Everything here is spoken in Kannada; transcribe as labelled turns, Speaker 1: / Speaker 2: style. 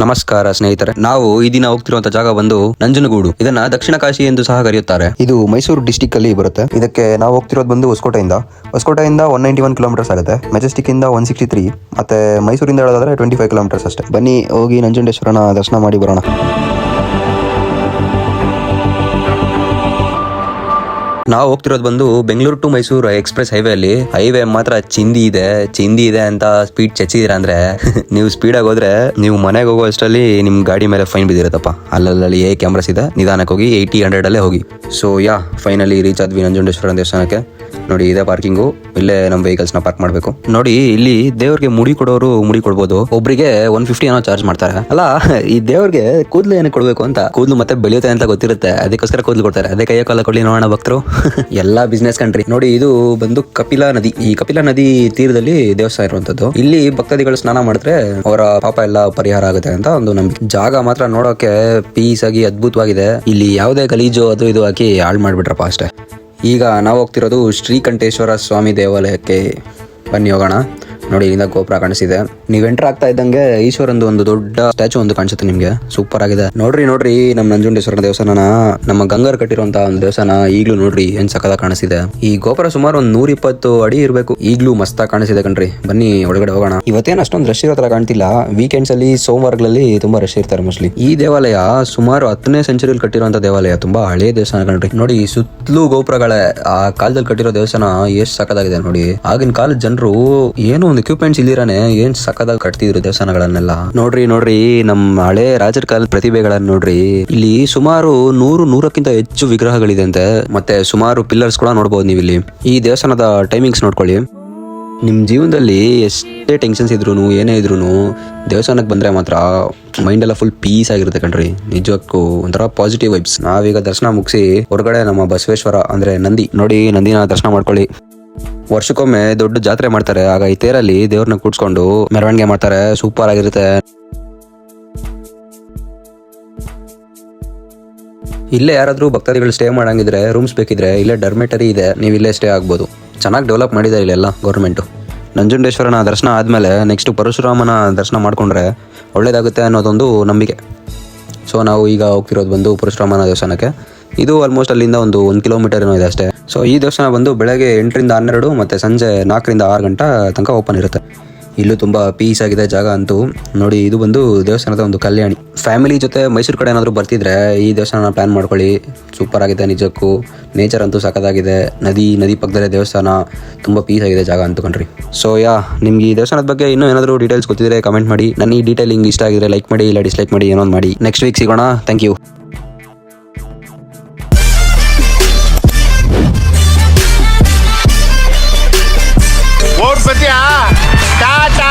Speaker 1: ನಮಸ್ಕಾರ ಸ್ನೇಹಿತರೆ, ನಾವು ಈ ದಿನ ಹೋಗ್ತಿರುವಂತ ಜಾಗ ಬಂದು ನಂಜನಗೂಡು. ಇದನ್ನ ದಕ್ಷಿಣ ಕಾಶಿ ಎಂದು ಸಹ ಕರೆಯುತ್ತಾರೆ. ಇದು ಮೈಸೂರು ಡಿಸ್ಟಿಕ್ ಅಲ್ಲಿ ಬರುತ್ತೆ. ಇದಕ್ಕೆ ನಾವು ಹೋಗ್ತಿರೋದು ಬಂದು ಹೊಸಕೋಟೆಯಿಂದ 191 ಕಿಲೋಮೀಟರ್ಸ್ ಆಗುತ್ತೆ. ಮೆಜೆಸ್ಟಿಕ್ ಇಂದ 163, ಮತ್ತೆ ಮೈಸೂರಿಂದ ಹೇಳೋದಾದ್ರೆ 25 ಕಿಲೋಮೀಟರ್ಸ್ ಅಷ್ಟೇ. ಬನ್ನಿ ಹೋಗಿ ನಂಜುಂಡೇಶ್ವರನ ದರ್ಶನ ಮಾಡಿ ಬರೋಣ. ನಾವು ಹೋಗ್ತಿರೋದು ಬಂದು Bengaluru to Mysuru express highway ಮಾತ್ರ ಚಿಂದಿ ಇದೆ ಅಂತ ಸ್ಪೀಡ್ ಚಚ್ಚಿದೀರ ಅಂದ್ರೆ ನೀವು ಸ್ಪೀಡಾಗಿ ಹೋದ್ರೆ ನೀವು ಮನೆಗೆ ಹೋಗೋ ಅಷ್ಟರಲ್ಲಿ ನಿಮ್ ಗಾಡಿ ಮೇಲೆ ಫೈನ್ ಬಿದ್ದಿರತ್ತಪ್ಪ. ಅಲ್ಲಲ್ಲಿ ಕ್ಯಾಮ್ರಾಸ್ ಇದೆ, ನಿಧಾನಕ್ಕೆ ಹೋಗಿ 80-100 ಅಲ್ಲೇ ಹೋಗಿ. ಸೊ ಫೈನಲಿ ರೀಚ್ ಆದ್ವಿ ನಂಜುಂಡೇಶ್ವರ ದೇವಸ್ಥಾನಕ್ಕೆ. ನೋಡಿ ಇದೇ ಪಾರ್ಕಿಂಗು, ಇಲ್ಲೇ ನಮ್ಮ ವೆಹಿಕಲ್ಸ್ ನ ಪಾರ್ಕ್ ಮಾಡ್ಬೇಕು. ನೋಡಿ ಇಲ್ಲಿ ದೇವ್ರಿಗೆ ಮುಡಿ ಕೊಡೋರು ಮುಡಿ ಕೊಡ್ಬೋದು. ಒಬ್ರಿಗೆ 150 ಏನೋ ಚಾರ್ಜ್ ಮಾಡ್ತಾರೆ. ಅಲ್ಲ, ಈ ದೇವ್ರಿಗೆ ಕೂದಲು ಏನಕ್ಕೆ ಕೊಡ್ಬೇಕು ಅಂತ, ಕೂದಲು ಮತ್ತೆ ಬೆಳೆಯುತ್ತೆ ಅಂತ ಗೊತ್ತಿರುತ್ತೆ, ಅದಕ್ಕೋಸ್ಕರ ಕೂದಲು ಕೊಡ್ತಾರೆ. ಅದೇ ಕೈಯ ಕಾಲ ಕೊಡ್ಲಿ ನೋಡೋಣ ಭಕ್ತರು. ಎಲ್ಲಾ ಬಿಸ್ನೆಸ್ ಕಂಟ್ರಿ. ನೋಡಿ ಇದು ಬಂದು ಕಪಿಲಾ ನದಿ. ಈ ಕಪಿಲಾ ನದಿ ತೀರದಲ್ಲಿ ದೇವಸ್ಥಾನ ಇರುವಂತದ್ದು. ಇಲ್ಲಿ ಭಕ್ತಾದಿಗಳು ಸ್ನಾನ ಮಾಡಿದ್ರೆ ಅವರ ಪಾಪ ಎಲ್ಲ ಪರಿಹಾರ ಆಗುತ್ತೆ ಅಂತ ಒಂದು ನಂಬಿಕೆ. ಜಾಗ ಮಾತ್ರ ನೋಡೋಕೆ ಪೀಸ್ ಆಗಿ ಅದ್ಭುತವಾಗಿದೆ. ಇಲ್ಲಿ ಯಾವುದೇ ಗಲೀಜು ಅದು ಇದು ಹಾಕಿ ಹಾಳು ಮಾಡ್ಬಿಟ್ರಪ್ಪ ಅಷ್ಟೇ. ಈಗ ನಾವು ಹೋಗ್ತಿರೋದು ಶ್ರೀಕಂಠೇಶ್ವರ ಸ್ವಾಮಿ ದೇವಾಲಯಕ್ಕೆ. ಬನ್ನಿ ಹೋಗೋಣ. ನೋಡಿ ಇಲ್ಲಿಂದ ಗೋಪುರ ಕಾಣಿಸಿದೆ. ನೀವ್ ಎಂಟರ್ ಆಗ್ತಾ ಇದ್ದಂಗೆ ಈಶ್ವರಂದು ಒಂದು ದೊಡ್ಡ ಸ್ಟ್ಯಾಚು ಒಂದು ಕಾಣಿಸುತ್ತೆ ನಿಮ್ಗೆ. ಸೂಪರ್ ಆಗಿದೆ. ನೋಡ್ರಿ ನಮ್ಮ ನಂಜುಂಡೇಶ್ವರ ದೇವಸ್ಥಾನ, ನಮ್ಮ ಗಂಗರ್ ಕಟ್ಟಿರುವಂತ ಒಂದು ದೇವಸ್ಥಾನ. ಈಗ್ಲೂ ನೋಡ್ರಿ ಏನ್ ಸಖತ್ತಾಗಿ ಕಾಣಿಸಿದೆ. ಈ ಗೋಪುರ ಸುಮಾರು ಒಂದು 120 ಅಡಿ ಇರಬೇಕು. ಈಗ್ಲೂ ಮಸ್ತಾಗಿ ಕಾಣಿಸಿದೆ ಕಣ್ರಿ. ಬನ್ನಿ ಒಳಗಡೆ ಹೋಗೋಣ. ಇವತ್ತೇನು ಅಷ್ಟೊಂದು ರಶ್ ಇರೋ ತರ ಕಾಣ್ತಿಲ್ಲ. ವೀಕೆಂಡ್ಸ್ ಅಲ್ಲಿ ಸೋಮವಾರಗಳಲ್ಲಿ ತುಂಬಾ ರಶ್ ಇರ್ತಾರೆ ಮೋಸ್ಟ್ಲಿ. ಈ ದೇವಾಲಯ ಸುಮಾರು 10ನೇ ಸೆಂಚುರಿಯಲ್ಲಿ ಕಟ್ಟಿರುವಂತ ದೇವಾಲಯ. ತುಂಬಾ ಹಳೆ ದೇವಸ್ಥಾನ ಕಣ್ರಿ. ನೋಡಿ ಸುತ್ತಲೂ ಗೋಪುರಗಳೇ. ಆ ಕಾಲದಲ್ಲಿ ಕಟ್ಟಿರೋ ದೇವಸ್ಥಾನ ಎಷ್ಟು ಸಖತ್ತಾಗಿದೆ ನೋಡಿ. ಆಗಿನ ಕಾಲದ ಜನರು ಏನು ಒಂದು ಎಕ್ವಿಪ್ಮೆಂಟ್ಸ್ ಇಲ್ಲಿರಾನೆ ಏನ್ ಸಖತ್ತಾಗಿ ಕಟ್ತಿದ್ರು ದೇವಸ್ಥಾನಗಳನ್ನೆಲ್ಲ. ನೋಡ್ರಿ ನಮ್ಮ ಹಳೆ ರಾಜರ ಕಾಲದ ಪ್ರತಿಭೆಗಳನ್ನ ನೋಡ್ರಿ. ಇಲ್ಲಿ ಸುಮಾರು 100-100ಕ್ಕಿಂತ ಹೆಚ್ಚು ವಿಗ್ರಹಗಳಿದೆ ಅಂತೆ. ಮತ್ತೆ ಸುಮಾರು ಪಿಲ್ಲರ್ಸ್ ಕೂಡ ನೋಡ್ಬೋದು ನೀವು ಇಲ್ಲಿ. ಈ ದೇವಸ್ಥಾನದ ಟೈಮಿಂಗ್ಸ್ ನೋಡ್ಕೊಳ್ಳಿ. ನಿಮ್ ಜೀವನದಲ್ಲಿ ಎಷ್ಟೇ ಟೆನ್ಷನ್ಸ್ ಇದ್ರು ಏನೇ ಇದ್ರು ದೇವಸ್ಥಾನಕ್ಕೆ ಬಂದ್ರೆ ಮಾತ್ರ ಮೈಂಡ್ ಎಲ್ಲ ಫುಲ್ ಪೀಸ್ ಆಗಿರುತ್ತೆ ಕಣ್ರಿ. ನಿಜಕ್ಕೂ ಒಂಥರ ಪಾಸಿಟಿವ್ ವೈಬ್ಸ್. ನಾವೀಗ ದರ್ಶನ ಮುಗಿಸಿ ಹೊರಗಡೆ ನಮ್ಮ ಬಸವೇಶ್ವರ ಅಂದ್ರೆ ನಂದಿ, ನೋಡಿ ನಂದಿನ ದರ್ಶನ ಮಾಡ್ಕೊಳ್ಳಿ. ವರ್ಷಕ್ಕೊಮ್ಮೆ ದೊಡ್ಡ ಜಾತ್ರೆ ಮಾಡ್ತಾರೆ. ಆಗ ಈ ತೇರಲ್ಲಿ ದೇವ್ರನ್ನ ಕೂಡ್ಸ್ಕೊಂಡು ಮೆರವಣಿಗೆ ಮಾಡ್ತಾರೆ. ಸೂಪರ್ ಆಗಿರುತ್ತೆ. ಇಲ್ಲೇ ಯಾರಾದ್ರೂ ಭಕ್ತಾದಿಗಳು ಸ್ಟೇ ಮಾಡಂಗಿದ್ರೆ ರೂಮ್ಸ್ ಬೇಕಿದ್ರೆ ಇಲ್ಲೇ ಡರ್ಮೆಟರಿ ಇದೆ, ನೀವು ಇಲ್ಲೇ ಸ್ಟೇ ಆಗ್ಬೋದು. ಚೆನ್ನಾಗಿ ಡೆವಲಪ್ ಮಾಡಿದ್ದಾರೆ ಇಲ್ಲೆಲ್ಲ ಗೌರ್ಮೆಂಟು. ನಂಜುಂಡೇಶ್ವರನ ದರ್ಶನ ಆದಮೇಲೆ ನೆಕ್ಸ್ಟ್ ಪರಶುರಾಮನ ದರ್ಶನ ಮಾಡ್ಕೊಂಡ್ರೆ ಒಳ್ಳೇದಾಗುತ್ತೆ ಅನ್ನೋದೊಂದು ನಂಬಿಕೆ. ಸೊ ನಾವು ಈಗ ಹೋಗ್ತಿರೋದು ಬಂದು ಪರಶುರಾಮನ ದೇವಸ್ಥಾನಕ್ಕೆ. ಇದು ಆಲ್ಮೋಸ್ಟ್ ಅಲ್ಲಿಂದ ಒಂದು 1 ಕಿಲೋಮೀಟರ್ ಏನೋ ಇದೆ ಅಷ್ಟೇ. ಸೊ ಈ ದೇವಸ್ಥಾನ ಬಂದು ಬೆಳಗ್ಗೆ 8ರಿಂದ 12 ಮತ್ತು ಸಂಜೆ 4ರಿಂದ 6 ಗಂಟೆ ತನಕ ಓಪನ್ ಇರುತ್ತೆ. ಇಲ್ಲೂ ತುಂಬ ಪೀಸ್ ಆಗಿದೆ ಜಾಗ ಅಂತೂ. ನೋಡಿ ಇದು ಬಂದು ದೇವಸ್ಥಾನದ ಒಂದು ಕಲ್ಯಾಣಿ. ಫ್ಯಾಮಿಲಿ ಜೊತೆ ಮೈಸೂರು ಕಡೆ ಏನಾದರೂ ಬರ್ತಿದ್ರೆ ಈ ದೇವಸ್ಥಾನ ಪ್ಲಾನ್ ಮಾಡ್ಕೊಳ್ಳಿ. ಸೂಪರ್ ಆಗಿದೆ ನಿಜಕ್ಕೂ. ನೇಚರ್ ಅಂತೂ ಸಖತ್ತಾಗಿದೆ. ನದಿ ಪಕ್ಕದಲ್ಲೇ ದೇವಸ್ಥಾನ. ತುಂಬ ಪೀಸ್ ಆಗಿದೆ ಜಾಗ ಅಂತೂ ಕಣ್ರಿ. ಸೊ ನಿಮ್ಗೆ ಈ ದೇವಸ್ಥಾನದ ಬಗ್ಗೆ ಇನ್ನೂ ಏನಾದರೂ ಡೀಟೇಲ್ಸ್ ಗೊತ್ತಿದ್ರೆ ಕಮೆಂಟ್ ಮಾಡಿ. ನನ್ನ ಈ ಡೀಟೇಲಿಂಗ್ ಇಷ್ಟ ಆಗಿದ್ರೆ ಲೈಕ್ ಮಾಡಿ, ಇಲ್ಲ ಡಿಸ್ಲೈಕ್ ಮಾಡಿ, ಏನೋ ಮಾಡಿ. ನೆಕ್ಸ್ಟ್ ವೀಕ್ ಸಿಗೋಣ. Thank you.
Speaker 2: ಟಾಟಾ.